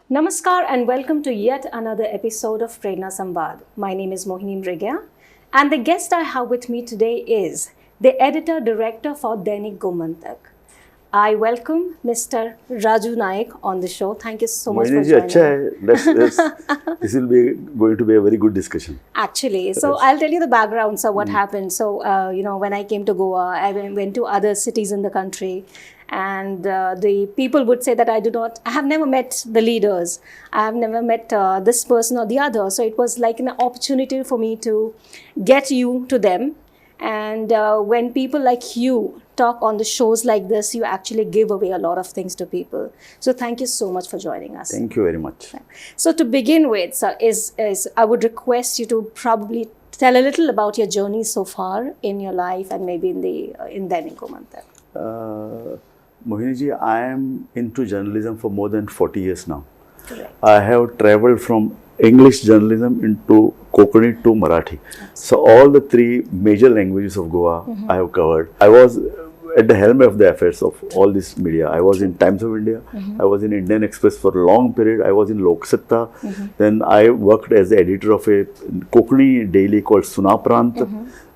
Namaskar and welcome to yet another episode of Prerna Samvad. My name is Mohini Mrigya and the guest I have with me today is the editor-director for Dainik Gomantak. I welcome Mr. Raju Naik on the show. Thank you so much for joining. This will be going to be a very good discussion. Actually, so I'll tell you the background, so what happened. So, when I came to Goa, I went to other cities in the country. And the people would say that I have never met the leaders. I have never met this person or the other. So it was like an opportunity for me to get you to them. And when people like you talk on the shows like this, you actually give away a lot of things to people. So thank you so much for joining us. Thank you very much. So to begin with, I would request you to probably tell a little about your journey so far in your life and maybe in Dainik Gomantak. Mohini ji, I am into journalism for more than 40 years now. Correct. I have traveled from English journalism into Konkani to Marathi. So all the three major languages of Goa I have covered. I was at the helm of the affairs of all this media. I was in Times of India. I was in Indian Express for a long period. I was in Lok Satta. Then I worked as the editor of a Konkani daily called Sunaprant.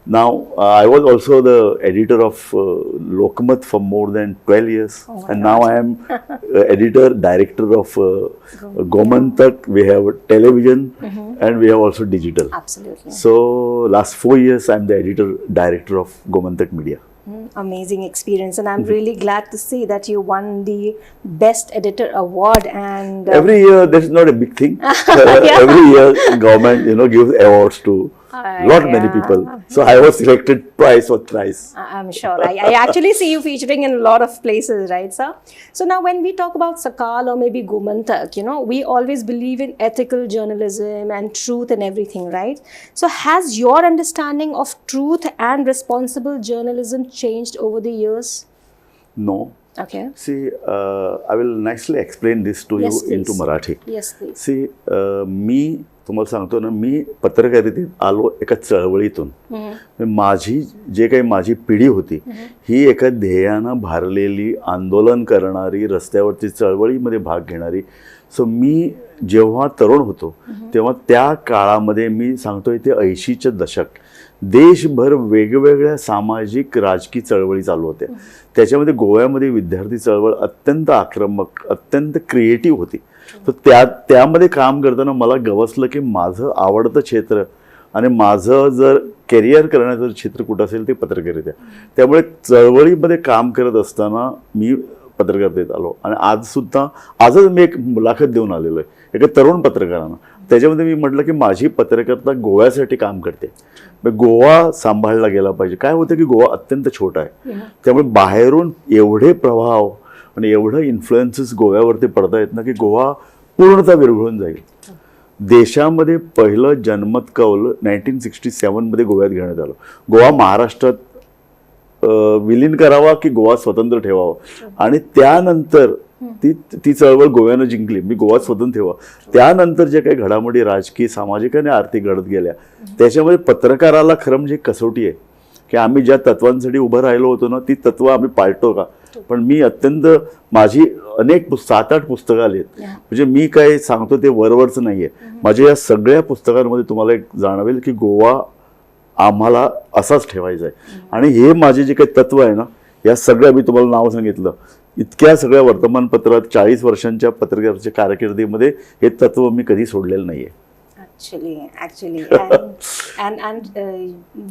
Now, I was also the editor of Lokmat for more than 12 years. And now I am editor-director of Gomantak. We have television and we have also digital. Absolutely. So, last 4 years, I am the editor-director of Gomantak Media. Amazing experience, and I'm really glad to see that you won the Best Editor Award. And every year, that is not a big thing. Every year, government gives awards to many people. So I was selected twice or thrice. I'm sure. I actually see you featuring in a lot of places, right, sir? So now when we talk about Sakal or maybe Gomantak, we always believe in ethical journalism and truth and everything, right? So has your understanding of truth and responsible journalism changed over the years? No. Okay. See, I will nicely explain this to you into Marathi. Yes, please. See, मी तुम्हाला सांगतो ना, मी पत्रकारितेत आलो एका चळवळीतून. माझी पिढी होती ही एका ध्येयानं भारलेली, आंदोलन करणारी, रस्त्यावरती चळवळीमध्ये भाग घेणारी. सो मी जेव्हा तरुण होतो तेव्हा त्या काळामध्ये मी सांगतोय ते 80चे दशक देशभर वेगवेगळ्या सामाजिक राजकीय चळवळी चालू होत्या. त्याच्यामध्ये गोव्यामध्ये विद्यार्थी चळवळ अत्यंत आक्रमक, अत्यंत क्रिएटिव्ह होती. तर त्यामध्ये काम करताना मला गवसलं की माझं आवडतं क्षेत्र आणि माझं जर करिअर करण्याचं क्षेत्र कुठं असेल ते पत्रकारिता. त्यामुळे चळवळीमध्ये काम करत असताना मी पत्रकारितेत आलो. आणि आजच मी एक मुलाखत देऊन आलेलो आहे एका तरुण पत्रकारांना. त्याच्यामध्ये मी म्हटलं की माझी पत्रकारिता गोव्यासाठी काम करते. गोवा सांभाळला गेला पाहिजे. काय होतं की गोवा अत्यंत छोटा आहे. त्यामुळे बाहेरून एवढे प्रभाव आणि एवढं इन्फ्लुएन्सेस गोव्यावरती पडता येत ना की गोवा पूर्णतः विरघळून जाईल. देशामध्ये पहिलं जनमत कौल 1967 मध्ये गोव्यात घेण्यात आलं. गोवा महाराष्ट्रात विलीन करावा की गोवा स्वतंत्र ठेवावा. आणि त्यानंतर ती चळवळ गोव्यानं जिंकली. मी गोवा स्वतंत्र ठेवा. त्यानंतर जे काही घडामोडी राजकीय, सामाजिक आणि आर्थिक घडत गेल्या त्याच्यामध्ये पत्रकाराला खरं म्हणजे कसोटी आहे की आम्ही ज्या तत्वांसाठी उभं राहिलो होतो ना ती तत्व आम्ही पाळतो का. पण मी अत्यंत माझी अनेक 7-8 पुस्तकं आली आहेत. म्हणजे मी काय सांगतो ते वरवरचं नाहीये. माझ्या या सगळ्या पुस्तकांमध्ये तुम्हाला एक जाणवेल की गोवा आम्हाला असाच ठेवायचा आहे. आणि हे माझे जे काही तत्व आहे ना या सगळ्या मी तुम्हाला नाव सांगितलं इतक्या सगळ्या वर्तमानपत्रात 40 वर्षांच्या पत्रकाराच्या कारकिर्दीमध्ये हे तत्व मी कधी सोडलेलं नाहीये. एक्चुअली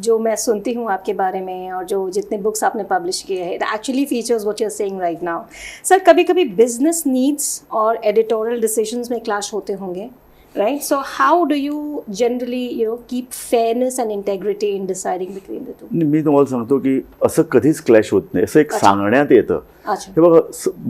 जो मैं सुनती हूँ आपके बारे में और जो जितने बुक्स आपने पब्लिश किए हैं, it actually features what you're saying right now. Sir कभी-कभी बिजनेस नीड्स और एडिटोरियल डिसीजंस में क्लैश होते होंगे, right? So how do you generally keep fairness and integrity in deciding between the two? मी तुम्हाला सांगतो की असं कधीच क्लॅश होत नाही. असं एक सांगण्यात येतं. हे बघा,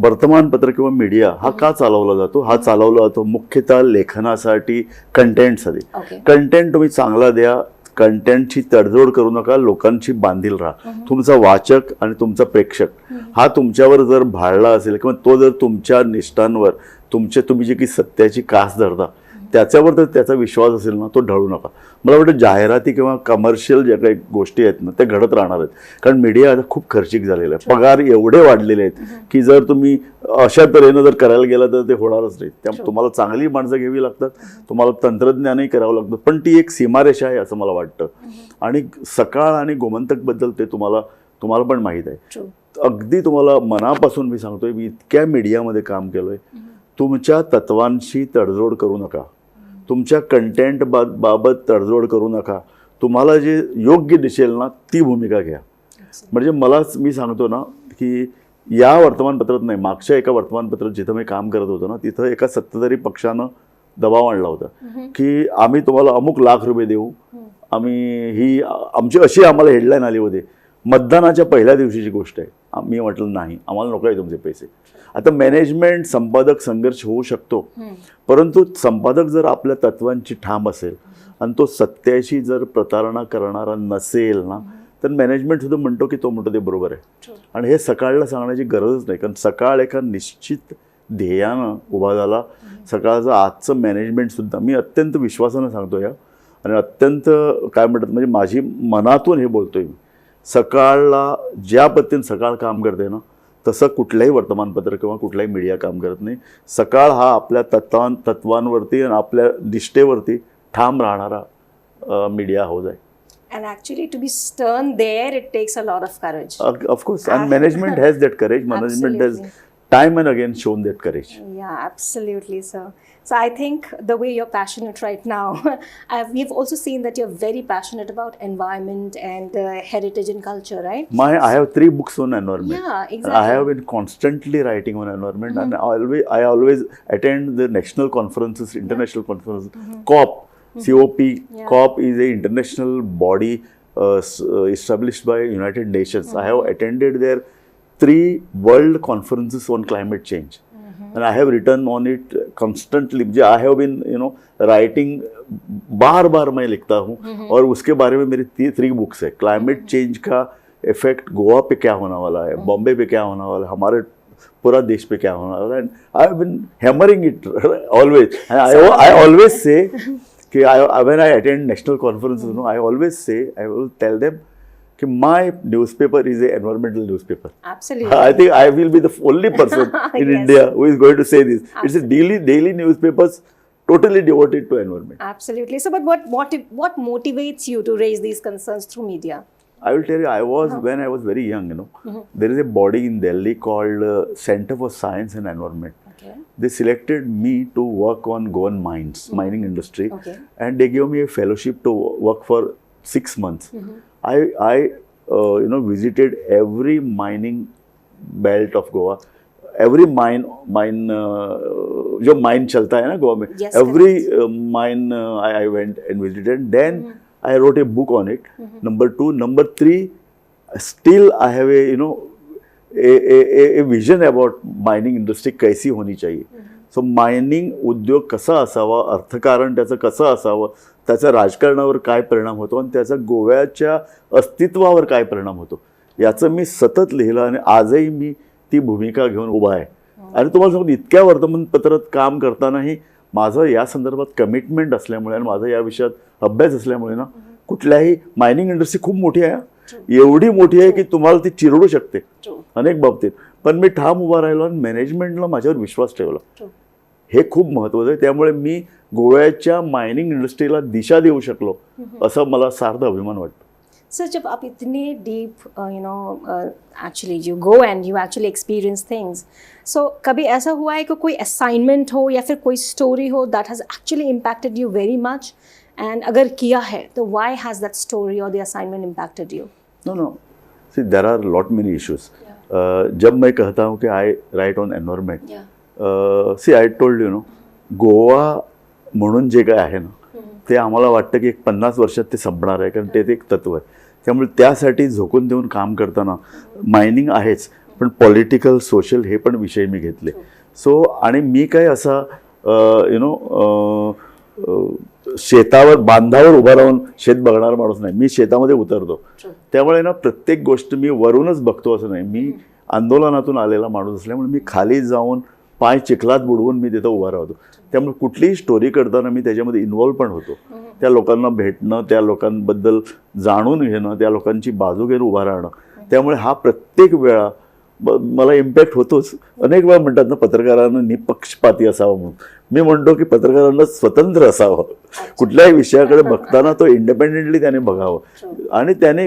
वर्तमानपत्र किंवा मीडिया हा का चालवला जातो. हा चालवला जातो मुख्यतः लेखनासाठी, कंटेंटसाठी. कंटेंट तुम्ही चांगला द्या, कंटेंटची तडजोड करू नका, लोकांची बांधील राहा. तुमचा वाचक आणि तुमचा प्रेक्षक हा तुमच्यावर जर भाळला असेल किंवा तो जर तुमच्या निष्ठांवर तुम्ही जी काही सत्याची कास धरता त्याच्यावर तर त्याचा विश्वास असेल ना, तो ढळू नका. मला वाटतं जाहिराती किंवा कमर्शियल ज्या काही गोष्टी आहेत ना, त्या घडत राहणार आहेत. कारण मीडिया आता खूप खर्चिक झालेला आहे, पगार एवढे वाढलेले आहेत की जर तुम्ही अशा तऱ्हेनं जर करायला गेलं तर ते होणारच नाही. त्यामुळे तुम्हाला चांगली माणसं घ्यावी लागतात, तुम्हाला तंत्रज्ञानही करावं लागतं, पण ती एक सीमारेषा आहे असं मला वाटतं. आणि सकाळ आणि गोमंतकबद्दल ते तुम्हाला पण माहीत आहे. अगदी तुम्हाला मनापासून मी सांगतोय, मी इतक्या मीडियामध्ये काम केलोय, तुमच्या तत्वांशी तडजोड करू नका, तुमच्या कंटेंट बाबत तडजोड करू नका. तुम्हाला जे योग्य दिसेल ना ती भूमिका घ्या. म्हणजे मी सांगतो ना की या वर्तमानपत्रात नाही, मागच्या एका वर्तमानपत्रात जिथं मी काम करत होतो ना, तिथं एका सत्ताधारी पक्षानं दबाव आणला होता की आम्ही तुम्हाला अमुक लाख रुपये देऊ, आम्ही आमची आम्हाला हेडलाईन आली होती. मतदानाच्या पहिल्या दिवशीची गोष्ट आहे. मी म्हटलं नाही, आम्हाला नको आहे तुमचे पैसे. आता मॅनेजमेंट संपादक संघर्ष होऊ शकतो, परंतु संपादक जर आपल्या तत्वांची ठाम असेल आणि तो सत्याशी जर प्रतारणा करणारा नसेल ना, तर मॅनेजमेंट सुद्धा म्हणतो की तो म्हणतो ते बरोबर आहे. आणि हे सकाळला सांगण्याची गरजच नाही, कारण सकाळ एका निश्चित ध्येयानं उभा झाला. सकाळचं आजचं मॅनेजमेंटसुद्धा मी अत्यंत विश्वासानं सांगतो या, आणि अत्यंत काय म्हणतात म्हणजे माझी मनातून हे बोलतोय मी. सकाळला ज्या पद्धतीने सकाळ काम करते ना, तसं कुठलंही वर्तमानपत्र किंवा कुठलाही मीडिया काम करत नाही. सकाळ हा आपल्या तत्वांवरती आणि आपल्या निष्ठेवरती ठाम राहणारा मीडिया हाऊस आहे. And actually, to be stern there, it takes a lot of courage. Of course, and management has that courage. Management has time and again shown that courage. Yeah, absolutely, sir. So I think the way you're passionate right now, we've also seen that you're very passionate about environment and heritage and culture, right? I have 3 books on environment. Yeah, exactly. I have been constantly writing on environment, and I always attend the national conferences, international conferences. COP. COP. Yeah. COP is an international body established by United Nations. I have attended their 3 world conferences on climate change, and I have written on it constantly. I have been writing, बार मैं लिखता हूँ, और उसके बारे में मेरी 3 books है. Climate change का effect Goa पे क्या होने वाला है, बॉम्बे पे क्या होने वाला है, हमारे पूरा देश पे क्या होने वाला है. And I have been hammering it always. I always say when I attend national conferences, I always say, I will tell them that my newspaper is an environmental newspaper. Absolutely. I think I will be the only person in Yes. India who is going to say this. It's a daily newspapers totally devoted to environment. Absolutely. So, but what motivates you to raise these concerns through media? I will tell you, when I was very young, there is a body in Delhi called Center for Science and Environment. Okay. They selected me to work on Goan mines, mining industry, Okay. and they gave me a fellowship to work for 6 months. I visited every mining belt of Goa, every mine जो mine चलता है ना गोवा में, Yes, every mine I went and visited. Then I wrote a book on it. Number 2, number 3, still I have a vision about mining industry कैसी होनी चाहिए. So mining उद्योग कसा असावा, अर्थकारण त्याचं कसं असावं, त्याचा राजकारणावर काय परिणाम होतो आणि त्याचा गोव्याच्या अस्तित्वावर काय परिणाम होतो, याचं मी सतत लिहिलं, आणि आजही मी ती भूमिका घेऊन उभा आहे. आणि तुम्हाला सांगतो, इतक्या वर्तमानपत्रात काम करतानाही माझं या संदर्भात कमिटमेंट असल्यामुळे आणि माझा या विषयात अभ्यास असल्यामुळे ना, कुठल्याही मायनिंग इंडस्ट्री खूप मोठी आहे, एवढी मोठी आहे की तुम्हाला ती चिरडू शकते अनेक बाबतीत. पण मी ठाम उभा राहिलो आणि मॅनेजमेंटला माझ्यावर विश्वास ठेवला. हे खूप महत्त्वाचं आहे. त्यामुळे मी गोव्याच्या मायनिंग इंडस्ट्रीला दिशा देऊ शकलो, असं मला सार्थ अभिमान वाटतो. सर, जब आप इतने deep actually you go and you actually experience things, so कभी ऐसा हुआ है कि कोई असाइनमेंट हो या फिर कोई स्टोरी हो that has actually impacted you very much, and अगर किया है तो व्हाई हैज़ दैट स्टोरी और the assignment impacted you? No see, there are lot many issues. जब मैं कहता हूँ कि I write on environment, see I told Goa म्हणून जे काय आहे ना, ते आम्हाला वाटतं की 50 वर्षात ते संपणार आहे, कारण ते एक तत्व आहे. त्यामुळे त्यासाठी झोकून देऊन काम करताना मायनिंग आहेच, पण पॉलिटिकल, सोशल हे पण विषय मी घेतले. सो आणि मी काय असा शेतावर, बांधावर उभा राहून शेत बघणारा माणूस नाही. मी शेतामध्ये उतरतो. त्यामुळे ना प्रत्येक गोष्ट मी वरूनच बघतो असं नाही. मी आंदोलनातून आलेला माणूस असल्यामुळे मी खाली जाऊन पाय चिखलात बुडवून मी तिथं उभा राहतो. त्यामुळे कुठलीही स्टोरी करताना मी त्याच्यामध्ये इन्व्हॉल्व पण होतो. त्या लोकांना भेटणं, त्या लोकांबद्दल जाणून घेणं, त्या लोकांची बाजू घेऊन उभा राहणं. त्यामुळे हा प्रत्येक वेळा मला इम्पॅक्ट होतोच. अनेक वेळा म्हणतात ना पत्रकारांना निपक्षपाती असावं म्हणून. मी म्हणतो की पत्रकारांना स्वतंत्र असावं. कुठल्याही विषयाकडे बघताना तो इंडिपेंडेंटली त्याने बघावं आणि त्याने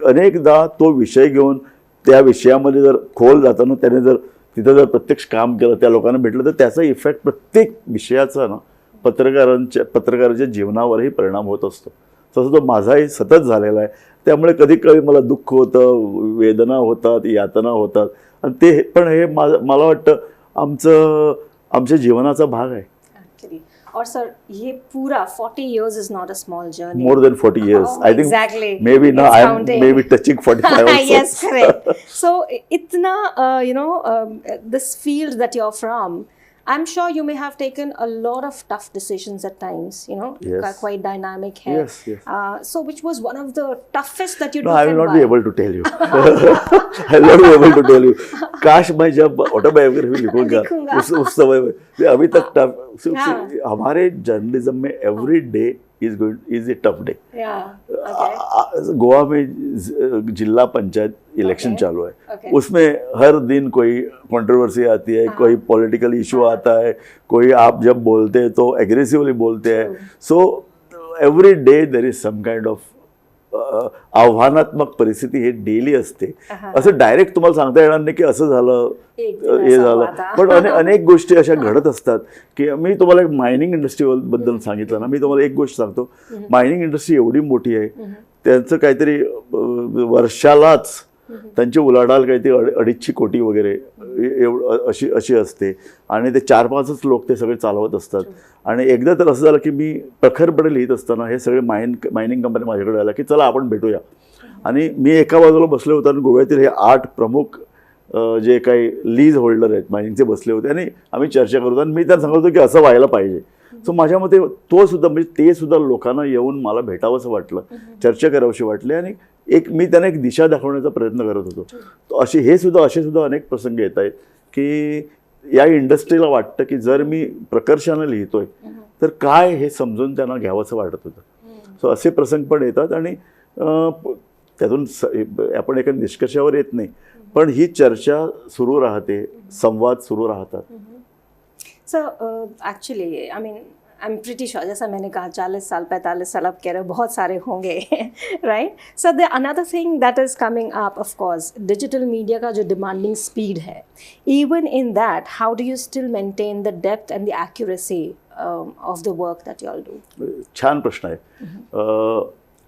अनेकदा तो विषय घेऊन त्या विषयामध्ये जर खोल जाताना त्याने जर तिथं जर प्रत्यक्ष काम केलं, त्या लोकांना भेटलं, तर त्याचा इफेक्ट प्रत्येक विषयाचा ना पत्रकाराच्या जीवनावरही परिणाम होत असतो. तसं तो माझाही सतत झालेला आहे. त्यामुळे कधी कधी मला दुःख होतं, वेदना होतात, यातना होतात आणि ते पण हे मला वाटतं आमच्या जीवनाचा भाग आहे. Actually. और सर ये पूरा 40 years is not a small journey. More than 40 years. Oh, I think exactly. maybe now It's I am counting. maybe touching 45 also. Yes, correct. So itna this field that you're from, I'm sure you may have taken a lot of tough decisions at times, Yes. quite dynamic hai. Yes, yes. So which was one of the toughest that you No, took? I will and not be why? able to tell you. I will not be able to tell you. काश मैं जब autobiography लिखूंगा लिखूंगा। उस समय में अभी तक tough हाँ। हमारे जर्नलिज्म में every day is a tough day. Yeah. Okay. Goa में जिला पंचायत इलेक्शन Okay. चालू है. Okay. उसमें हर दिन कोई कंट्रोवर्सी आती है, कोई पॉलिटिकल इशू आता है, कोई आप जब बोलते हैं तो एग्रेसिवली बोलते हैं. So every day there is some kind of आव्हानात्मक परिस्थिती हे डेली असते. असं डायरेक्ट तुम्हाला सांगता येणार नाही की असं झालं एक दिन हे असं झालं, आता. पण अनेक गोष्टी अशा घडत असतात की मी तुम्हाला एक मायनिंग इंडस्ट्री बद्दल सांगितलं ना. मी तुम्हाला एक गोष्ट सांगतो. मायनिंग इंडस्ट्री एवढी मोठी आहे, त्यांचं काहीतरी वर्षालाच त्यांची उलाढाल काहीतरी 250 कोटी वगैरे एवढं अशी असते आणि ते 4-5च लोक ते सगळे चालवत असतात. आणि एकदा तर असं झालं की मी प्रखरपणे लिहित असताना हे सगळे मायनिंग कंपनी माझ्याकडे आल्या की चला आपण भेटूया. आणि मी एका बाजूला बसले होते आणि गोव्यातील हे 8 प्रमुख जे काही लीज होल्डर आहेत मायनिंगचे बसले होते आणि आम्ही चर्चा करतो आणि मी त्यांना सांगतो की असं व्हायला पाहिजे. सो माझ्या मते तो सुद्धा म्हणजे ते सुद्धा लोकांना येऊन मला भेटावंसं वाटलं, चर्चा करावीशी वाटली आणि मी त्यांना एक दिशा दाखवण्याचा प्रयत्न करत होतो. तो असे सुद्धा अनेक प्रसंग येत आहेत की या इंडस्ट्रीला वाटतं की जर मी प्रकर्षानं लिहितोय तर काय हे समजून त्यांना घ्यावंसं वाटत होतं. सो असे प्रसंग पण येतात आणि त्यातून आपण एका निष्कर्षावर येत नाही, पण ही चर्चा सुरू राहते, संवाद सुरू राहतात. So actually, I mean, I'm pretty sure, जैसा मैंने कहा 40 साल 45 साल आप कह रहे हो बहुत सारे होंगे, right? So the another thing that is coming up, of course, digital media का जो demanding speed है, even in that, how do you still maintain the depth and the accuracy of the work that you all do? छान प्रश्न आहे.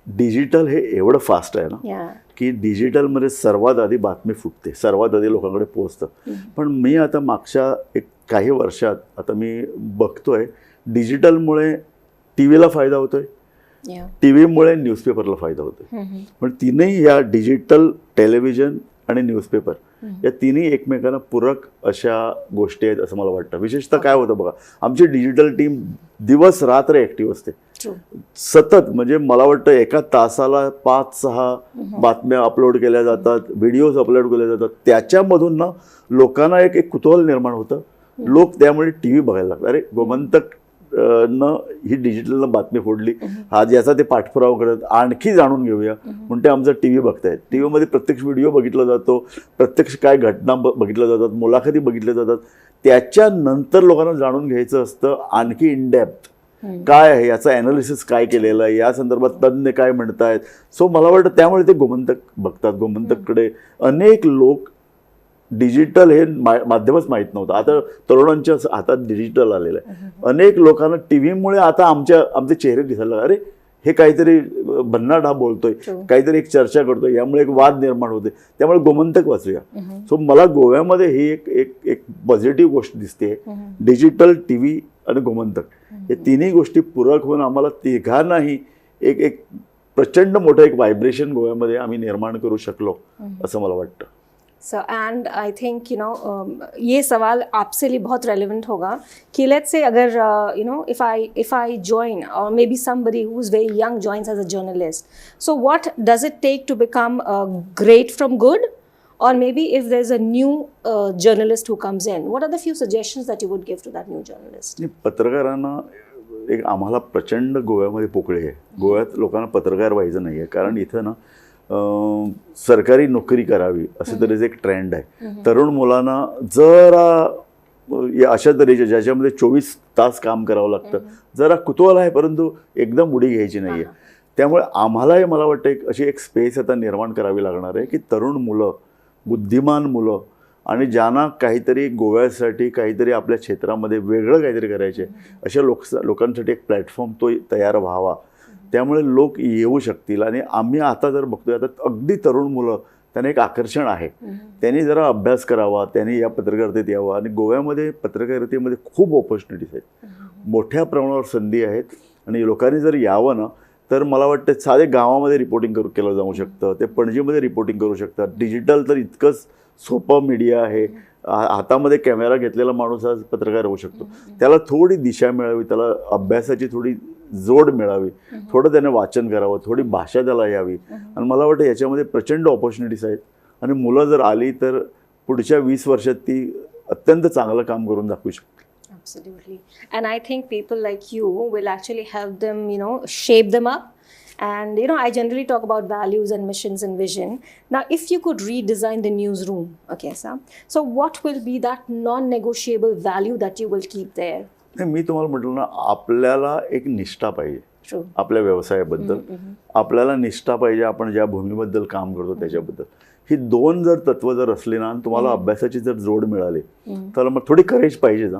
Digital हे एवढं fast आहे ना Yeah. की डिजिटलमध्ये सर्वात आधी बातमी फुटते, सर्वात आधी लोकांकडे पोहोचतं. पण मी आता मागच्या काही वर्षात आता मी बघतोय डिजिटलमुळे टी व्हीला फायदा होतोय, Yeah. टी व्हीमुळे न्यूजपेपरला फायदा होतोय. पण तिन्ही या डिजिटल, टेलिव्हिजन आणि न्यूजपेपर या तिन्ही एकमेकांना पूरक अशा गोष्टी आहेत असं मला वाटतं. विशेषतः काय होतं बघा, आमची डिजिटल टीम दिवस रात्र ॲक्टिव्ह असते. True. सतत म्हणजे मला वाटतं एका तासाला 5-6 बातम्या अपलोड केल्या जातात, व्हिडिओज अपलोड केले जातात. त्याच्यामधून ना लोकांना एक कुतूहल निर्माण होतं. लोक त्यामुळे टी व्ही बघायला लागतात. अरे गोमंतक न ही डिजिटलनं बातमी फोडली, हा याचा ते पाठपुरावा करत आणखी जाणून घेऊया म्हणून ते आमचा टी व्ही बघतायत. टी व्हीमध्ये प्रत्यक्ष व्हिडिओ बघितला जातो, प्रत्यक्ष काय घटना बघितल्या जातात, मुलाखती बघितल्या जातात. त्याच्यानंतर लोकांना जाणून घ्यायचं असतं आणखी इन डेप्थ काय आहे, याचं ॲनालिसिस काय केलेलं आहे, या संदर्भात तज्ज्ञ काय म्हणतायत. सो मला वाटतं त्यामुळे ते गोमंतक बघतात. गोमंतककडे अनेक लोक डिजिटल हे माध्यमच माहीत नव्हतं. आता तरुणांच्या हातात डिजिटल आलेलं आहे. अनेक लोकांना टी व्हीमुळे आता आमचे चेहरे दिसायला लागले. अरे हे काहीतरी भन्नाट हा बोलतोय, काहीतरी एक चर्चा करतोय, यामुळे एक वाद निर्माण होते, त्यामुळे गोमंतक वाचूया. सो मला गोव्यामध्ये ही एक पॉझिटिव्ह गोष्ट दिसते. डिजिटल, टी व्ही आणि गोमंतक हे तिन्ही गोष्टी पूरक होऊन आम्हाला तिघांनाही एक प्रचंड मोठं एक व्हायब्रेशन गोव्यामध्ये आम्ही निर्माण करू शकलो असं मला वाटतं. So and I think ये सवाल आपसे लिए बहुत relevant होगा कि let's say अगर if I join or maybe somebody who's very young joins as a journalist, so what does it take to become great from good or maybe if there's a new journalist who comes in, what are the few suggestions that you would give to that new journalist? पत्रकारांना एक आम्हाला प्रचंड गोव्यामध्ये पोकळी आहे. गोव्यात लोकांना पत्रकार व्हायचं नाही आहे, कारण इथं ना सरकारी नोकरी करावी असं तरीच एक ट्रेंड आहे. तरुण मुलांना जरा अशा तऱ्हेच्या ज्याच्यामध्ये 24 तास काम करावं लागतं, जरा कुतूहल आहे, परंतु एकदम उडी घ्यायची नाही आहे. त्यामुळे आम्हालाही मला वाटतं अशी एक स्पेस आता निर्माण करावी लागणार आहे की तरुण मुलं, बुद्धिमान मुलं आणि ज्यांना काहीतरी गोव्यासाठी काहीतरी आपल्या क्षेत्रामध्ये वेगळं काहीतरी करायचे अशा लोकांसाठी एक प्लॅटफॉर्म तो तयार व्हावा. त्यामुळे लोक येऊ शकतील. आणि आम्ही आता जर बघतोय आता अगदी तरुण मुलं, त्यांना एक आकर्षण आहे, त्यांनी जरा अभ्यास करावा, त्यांनी या पत्रकारितेत यावं. आणि गोव्यामध्ये पत्रकारितेमध्ये खूप ऑपॉर्च्युनिटीज आहेत, मोठ्या प्रमाणावर संधी आहेत. आणि लोकांनी जर यावं ना तर मला वाटतं साधे गावामध्ये रिपोर्टिंग केलं जाऊ शकतं, ते पणजीमध्ये रिपोर्टिंग करू शकतात. डिजिटल तर इतकंच सोपं मीडिया आहे, हातामध्ये कॅमेरा घेतलेला माणूस आज पत्रकार होऊ शकतो. त्याला थोडी दिशा मिळावी, त्याला अभ्यासाची थोडी जोड मिळावी, थोडं त्याने वाचन करावं, थोडी भाषा त्याला यावी. आणि मला वाटतं याच्यामध्ये प्रचंड ऑपॉर्च्युनिटीज आहेत. आणि मुलं जर आली तर पुढच्या 20 वर्षात ती अत्यंत चांगलं काम करून दाखवू शकते. Absolutely. And I think people like you will actually help them, shape them up. And, I generally talk about values and missions and vision. Now, if you could redesign the newsroom, okay, sir, so what will be that non-negotiable value that you will keep there? नाही, मी तुम्हाला म्हटलं ना, आपल्याला एक निष्ठा पाहिजे. True. आपल्या व्यवसायाबद्दल आपल्याला निष्ठा पाहिजे, आपण ज्या भूमीबद्दल काम करतो त्याच्याबद्दल. ही 2 जर तत्व जर असली ना, आणि तुम्हाला अभ्यासाची जर जोड मिळाली तर मग थोडी करेज पाहिजे ना.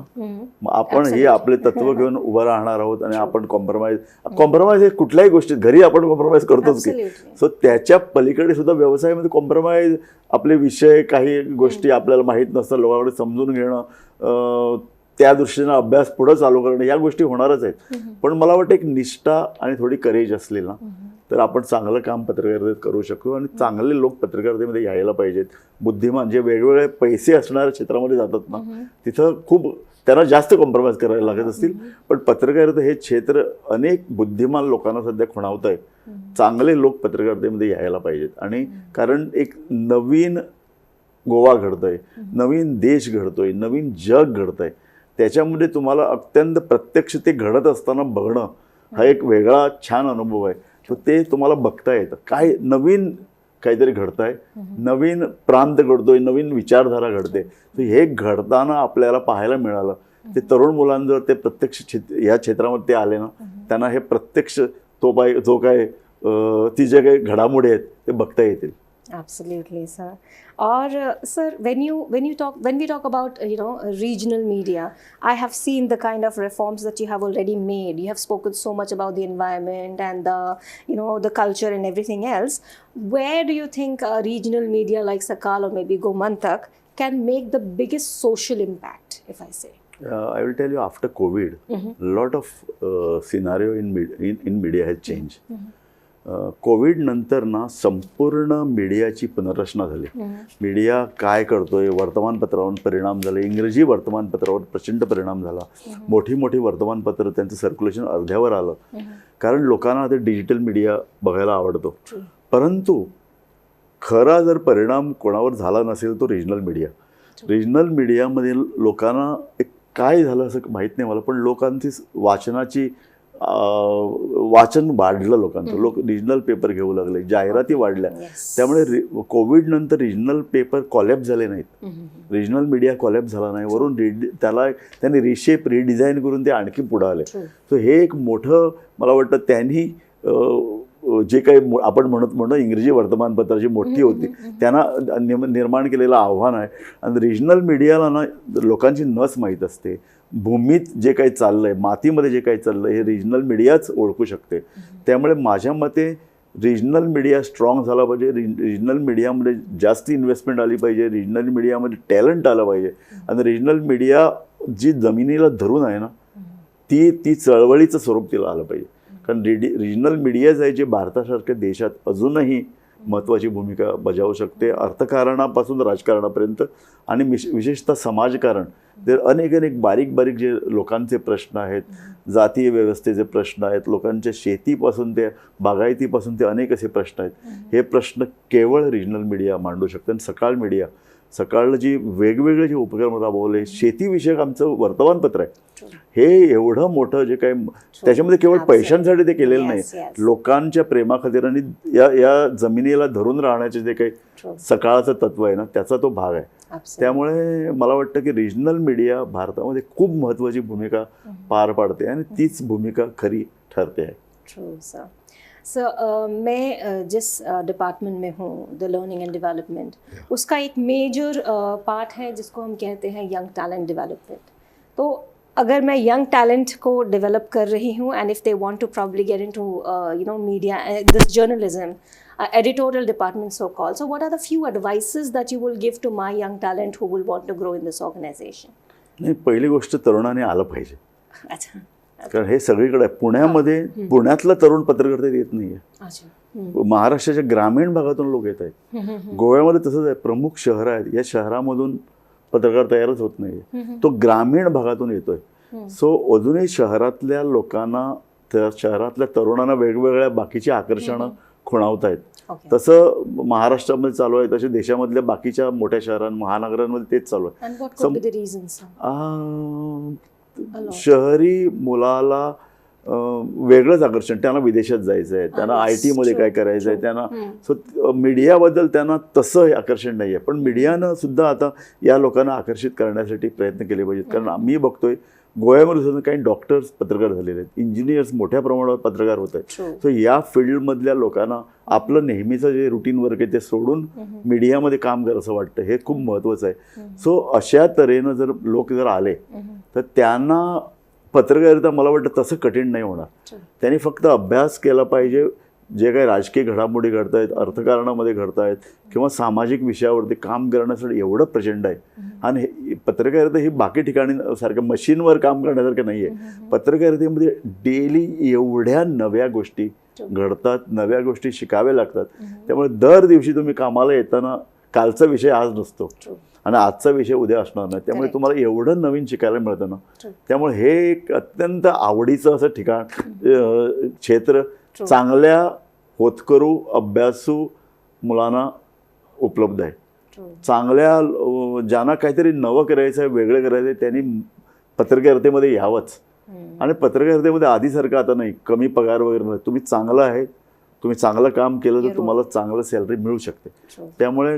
मग आपण हे आपले तत्व घेऊन उभं राहणार आहोत. आणि आपण कॉम्प्रोमाइज हे कुठल्याही गोष्टीत, घरी आपण कॉम्प्रोमाइज करतोच की. सो त्याच्या पलीकडे सुद्धा व्यवसायामध्ये कॉम्प्रोमाइज, आपले विषय, काही गोष्टी आपल्याला माहीत नसतात, लोकांकडे समजून घेणं, त्या दृष्टीनं अभ्यास पुढं चालू करणं, या गोष्टी होणारच आहेत. पण मला वाटतं एक निष्ठा आणि थोडी करेज असली ना तर आपण चांगलं काम पत्रकारितेत करू शकतो. आणि चांगले लोक पत्रकारितेमध्ये यायला पाहिजेत. बुद्धिमान जे वेगवेगळे पैसे असणाऱ्या क्षेत्रामध्ये जातात ना, तिथं खूप त्यांना जास्त कॉम्प्रोमाइज करायला लागत असतील. पण पत्रकारिता हे क्षेत्र अनेक बुद्धिमान लोकांना सध्या खुणावत आहे. चांगले लोक पत्रकारितेमध्ये यायला पाहिजेत. आणि कारण एक नवीन गोवा घडतंय, नवीन देश घडतोय, नवीन जग घडतंय. त्याच्यामध्ये तुम्हाला अत्यंत प्रत्यक्ष ते घडत असताना बघणं हा एक वेगळा छान अनुभव आहे. तर ते तुम्हाला बघता येतं, काय नवीन काहीतरी घडतंय, नवीन प्रांत घडतोय, नवीन विचारधारा घडते. तर हे घडताना आपल्याला पाहायला मिळालं. ते तरुण मुलांना जर ते प्रत्यक्ष या क्षेत्रामध्ये ते आले ना, त्यांना हे प्रत्यक्ष जो काय ती जे काही घडामोडी आहेत ते बघता येतील. Absolutely, sir. Or sir, when we talk about regional media, I have seen the kind of reforms that you have already made. You have spoken so much about the environment and the culture and everything else. Where do you think regional media like Sakal or maybe Gomantak can make the biggest social impact, if I say? I will tell you, after COVID, a lot of scenario in media has changed. Covid नंतर ना संपूर्ण मीडियाची पुनर्रचना झाली. Media काय करतोय, वर्तमानपत्रावर परिणाम झाले. इंग्रजी वर्तमानपत्रावर प्रचंड परिणाम झाला. मोठी मोठी वर्तमानपत्र त्यांचं सर्क्युलेशन अर्ध्यावर आलं, कारण लोकांना आता डिजिटल मीडिया बघायला आवडतो. परंतु खरा जर परिणाम कोणावर झाला नसेल तो रिजनल मीडिया. रिजनल मीडियामध्ये लोकांना एक काय झालं असं माहीत नाही मला, पण लोकांची वाचन वाढलं लोकांचं. लोक रिजनल पेपर घेऊ लागले, जाहिराती वाढल्या. त्यामुळे कोविड नंतर रिजनल पेपर कॉलॅप्स झाले नाहीत, रिजनल मीडिया कॉलॅप्स झाला नाही. वरून त्यांनी रिशेप, रिडिझाईन करून ते आणखी पुढे आले. सो हे एक मोठं मला वाटतं त्यांनी जे काही आपण म्हणतो इंग्रजी वर्तमानपत्राची मोठी होती त्यांना निर्माण केलेलं आव्हान आहे. आणि रिजनल मीडियाला ना लोकांची नस माहीत असते. भूमीत जे काही चाललं आहे, मातीमध्ये जे काही चाललं आहे, हे रिजनल मीडियाच ओळखू शकते. त्यामुळे माझ्या मते रिजनल मीडिया स्ट्रॉंग झाला पाहिजे. रिजनल मीडियामध्ये जास्त इन्व्हेस्टमेंट आली पाहिजे. रिजनल मीडियामध्ये टॅलेंट आलं पाहिजे. आणि रिजनल मीडिया जी जमिनीला धरून आहे ना, ती चळवळीचं स्वरूप तिला आलं पाहिजे. कारण रिजनल मीडियाच आहे जे भारतासारख्या देशात अजूनही महत्त्वाची भूमिका बजावू शकते, अर्थकारणापासून राजकारणापर्यंत. आणि विशेषतः समाजकारण ते अनेक बारीक बारीक जे लोकांचे प्रश्न आहेत, जातीय व्यवस्थेचे प्रश्न आहेत, लोकांच्या शेतीपासून ते बागायतीपासून ते अनेक असे प्रश्न आहेत. हे प्रश्न केवळ रिजनल मीडिया मांडू शकतं. आणि सकाळ मीडिया, सकाळला जी वेगवेगळे जे उपक्रम राबवले, शेतीविषयक आमचं वर्तमानपत्र आहे, हे एवढं मोठं जे काही त्याच्यामध्ये केवळ पैशांसाठी ते केलेलं नाही, लोकांच्या प्रेमाखातीर आणि या जमिनीला धरून राहण्याचे जे काही सकाळचं तत्व आहे ना, त्याचा तो भाग आहे. त्यामुळे मला वाटतं की रिजनल मीडिया भारतामध्ये खूप महत्त्वाची भूमिका पार पाडते आणि तीच भूमिका खरी ठरते आहे. True sir. मैं जिस डिपार्टमेंट में हूँ, द लर्निंग एंड डेवलपमेंट, उसका एक मेजर पार्ट है जिसको हम कहते हैं यंग टैलेंट डेवलपमेंट. तो अगर मैं यंग टैलेंट को डेवलप कर रही हूँ and if they want to probably get into media, this journalism, editorial department so called, so what are the few advices that you will give to my young talent who will want to grow in this organization? नाही, पहिली गोष्ट तरुणाने आलं पाहिजे. अच्छा. कारण हे सगळीकडे आहे. पुण्यामध्ये पुण्यातला तरुण पत्रकारितेत येत नाहीये. महाराष्ट्राच्या ग्रामीण भागातून लोक येत आहेत. गोव्यामध्ये तसंच आहे. प्रमुख शहरं आहेत, या शहरामधून पत्रकार तयारच होत नाहीये. तो ग्रामीण भागातून येतोय. सो अजूनही शहरातल्या लोकांना, त्या शहरातल्या तरुणांना वेगवेगळ्या बाकीची आकर्षणं खुणावत आहेत. तसं महाराष्ट्रामध्ये चालू आहे, तसे देशामधल्या बाकीच्या मोठ्या महानगरांमध्ये तेच चालू आहे. शहरी मुलाला वेगळंच आकर्षण, त्यांना विदेशात जायचं आहे, त्यांना IT मध्ये काय करायचं आहे, त्यांना सो मीडियाबद्दल त्यांना तसं आकर्षण नाही आहे. पण मीडियानं सुद्धा आता या लोकांना आकर्षित करण्यासाठी प्रयत्न केले पाहिजेत. कारण आम्ही बघतोय गोव्यामध्ये सुद्धा काही डॉक्टर्स पत्रकार झालेले आहेत, इंजिनियर्स मोठ्या प्रमाणावर पत्रकार होत आहेत. सो या फील्डमधल्या लोकांना आपलं नेहमीचं जे रुटीन वर्क आहे ते सोडून मीडियामध्ये काम करावं वाटतं, हे खूप महत्त्वाचं आहे. सो अशा तऱ्हेनं जर लोक आले तर त्यांना पत्रकारिता मला वाटतं तसं कठीण नाही होणार. त्यांनी फक्त अभ्यास केला पाहिजे. जे काही राजकीय घडामोडी घडत आहेत, अर्थकारणामध्ये घडत आहेत किंवा सामाजिक विषयावरती काम करण्यासाठी एवढं प्रचंड आहे. आणि पत्रकारिता ही बाकी ठिकाणी सारखं मशीनवर काम करण्यासारखं नाही आहे. पत्रकारितेमध्ये डेली एवढ्या नव्या गोष्टी घडतात, नव्या गोष्टी शिकाव्या लागतात. त्यामुळे दर दिवशी तुम्ही कामाला येताना कालचा विषय आज नसतो आणि आजचा विषय उद्या असणार नाही. त्यामुळे तुम्हाला एवढं नवीन शिकायला मिळतं ना. त्यामुळे हे एक अत्यंत आवडीचं असं ठिकाण, क्षेत्र चांगल्या होतकरू अभ्यासू मुलांना उपलब्ध आहे. चांगल्या ज्यांना काहीतरी नवं करायचं आहे, वेगळं करायचं आहे, त्यांनी पत्रकारितेमध्ये यावंच. आणि पत्रकारितेमध्ये आधीसारखं आता नाही, कमी पगार वगैरे नाही. तुम्ही चांगलं आहे, तुम्ही चांगलं काम केलं तर तुम्हाला चांगलं सॅलरी मिळू शकते. त्यामुळे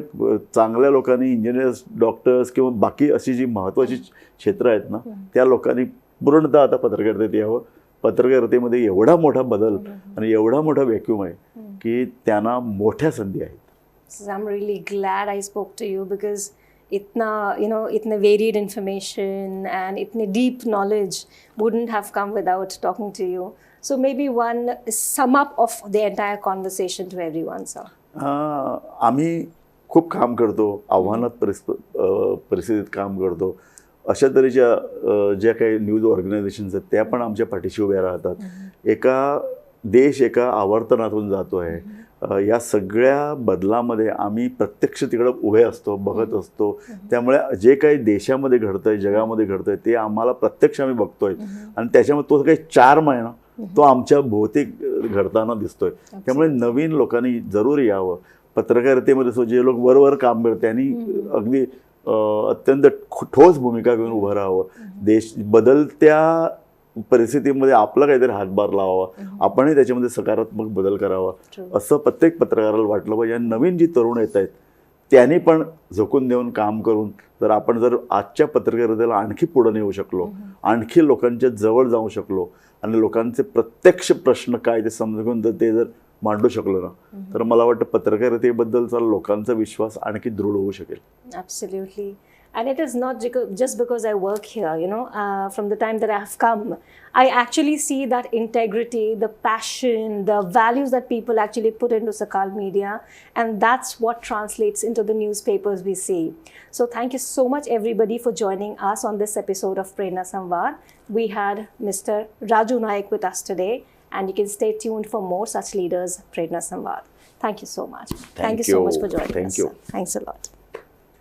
चांगल्या लोकांनी, इंजिनियर्स, डॉक्टर्स किंवा बाकी अशी जी महत्त्वाची क्षेत्र आहेत ना, त्या लोकांनी पूर्णतः आता पत्रकारितेत यावं. पत्रकारितेमध्ये एवढा मोठा बदल आणि एवढा मोठा व्हॅक्यूम आहे की त्यांना मोठ्या संधी आहेत. I'm really glad I spoke to you because itna varied information and itne deep knowledge wouldn't have come without talking to you. So maybe one sum up of the entire conversation to everyone, sir. आम्ही खूप काम करतो, आव्हानात परिस्थितीत काम करतो. अशा तऱ्हेच्या ज्या काही न्यूज ऑर्गनायझेशन्स आहेत त्या पण आमच्या पाठीशी उभ्या राहतात. देश एका आवर्तनातून जातो आहे. या सगळ्या बदलामध्ये आम्ही प्रत्यक्ष तिकडं उभे असतो, बघत असतो. त्यामुळे जे काही देशामध्ये घडतं आहे, जगामध्ये घडतं आहे, ते आम्हाला प्रत्यक्ष आम्ही बघतोय. आणि त्याच्यामुळे तो काही 4 महिना तो आमच्या भोवती घडताना दिसतोय. त्यामुळे नवीन लोकांनी जरूर यावं. पत्रकारितेमध्ये जे लोक वरवर काम करतात त्यांनी अगदी अत्यंत ठोस भूमिका घेऊन उभं राहावं. देश बदलत्या परिस्थितीमध्ये आपला काहीतरी हातभार लावावा, आपणही त्याच्यामध्ये सकारात्मक बदल करावा असं प्रत्येक पत्रकाराला वाटलं पाहिजे. आणि नवीन जी तरुण येत आहेत त्यांनी पण झोकून देऊन काम करून जर आजच्या पत्रकारितेला आणखी पुढे नेऊ शकलो, आणखी लोकांच्या जवळ जाऊ शकलो आणि लोकांचे प्रत्यक्ष प्रश्न काय ते समजून ते जर मांडू शकलो ना, तर मला वाटतं पत्रकारितेबद्दलचा लोकांचा विश्वास आणखी दृढ होऊ शकेल. Absolutely. And it is not just because I work here, from the time that I have come, I actually see that integrity, the passion, the values that people actually put into Sakal Media, and that's what translates into the newspapers we see. So thank you so much everybody for joining us on this episode of Prerna Samvad. We had Mr. Raju Naik with us today, and you can stay tuned for more such leaders, Prerna Samvad. Thank you so much. Thank you so much for joining us. Thank you. Thanks a lot.